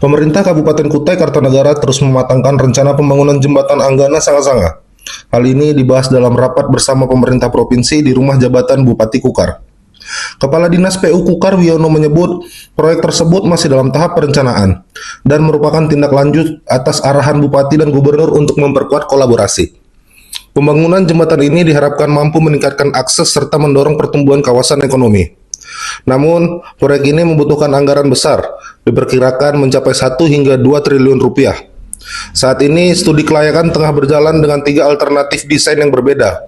Pemerintah Kabupaten Kutai Kartanegara terus mematangkan rencana pembangunan jembatan Anggana Sanga-Sanga. Hal ini dibahas dalam rapat bersama pemerintah provinsi di rumah jabatan Bupati Kukar. Kepala Dinas PU Kukar Wiono menyebut proyek tersebut masih dalam tahap perencanaan dan merupakan tindak lanjut atas arahan Bupati dan Gubernur untuk memperkuat kolaborasi. Pembangunan jembatan ini diharapkan mampu meningkatkan akses serta mendorong pertumbuhan kawasan ekonomi. Namun, proyek ini membutuhkan anggaran besar, diperkirakan mencapai 1 hingga 2 triliun rupiah. Saat ini, studi kelayakan tengah berjalan dengan 3 alternatif desain yang berbeda,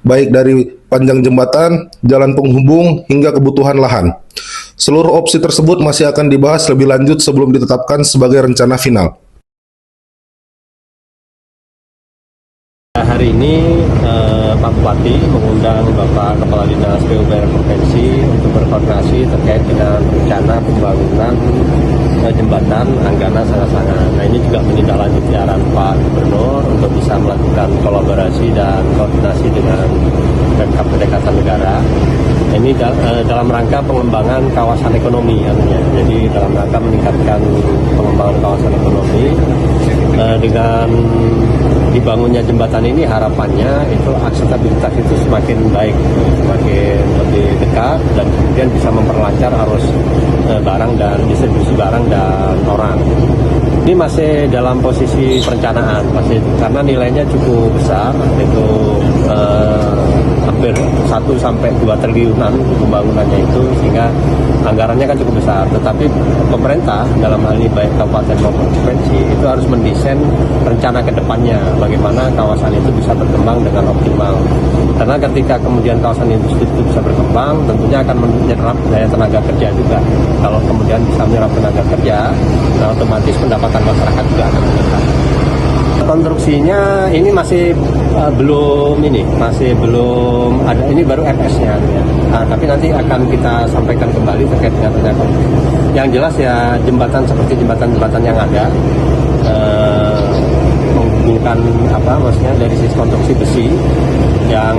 baik dari panjang jembatan, jalan penghubung, hingga kebutuhan lahan. Seluruh opsi tersebut masih akan dibahas lebih lanjut sebelum ditetapkan sebagai rencana final. Hari ini Pak Bupati mengundang Bapak Kepala Dinas PUPR Provinsi untuk berkoordinasi terkait dengan rencana pembangunan jembatan Anggana Sanga-Sanga. Nah, ini juga menindaklanjuti arahan Pak Gubernur untuk bisa melakukan kolaborasi dan koordinasi dengan Pemkab Pendekatan Negara. Ini dalam rangka pengembangan kawasan ekonomi, artinya. Jadi dalam rangka meningkatkan pengembangan kawasan ekonomi dengan dibangunnya jembatan ini, harapannya itu aksesibilitas itu semakin baik, semakin lebih dekat, dan kemudian bisa memperlancar arus barang dan distribusi barang dan orang. Ini masih dalam posisi perencanaan, karena nilainya cukup besar, itu hampir 1-2 triliunan pembangunannya itu, sehingga anggarannya kan cukup besar. Tetapi pemerintah dalam hal ini baik kabupaten maupun provinsi itu harus mendesain rencana ke depannya, bagaimana kawasan itu bisa berkembang dengan optimal. Karena ketika kemudian kawasan industri itu bisa berkembang, tentunya akan menyerap daya tenaga kerja juga. Kalau kemudian bisa menyerap tenaga kerja, nah otomatis pendapatan masyarakat juga akan meningkat. Konstruksinya ini masih belum ada, ini baru FS-nya ya. Nah, tapi nanti akan kita sampaikan kembali terkait dengan rencana. Yang jelas ya, jembatan seperti jembatan-jembatan yang ada menghubungkan maksudnya dari sisi konstruksi besi yang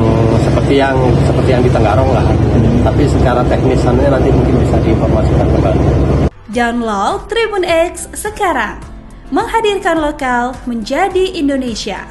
seperti yang di Tenggarong lah. Tapi secara teknisannya nanti mungkin bisa diinformasikan kembali. Download Tribun X sekarang, menghadirkan lokal menjadi Indonesia.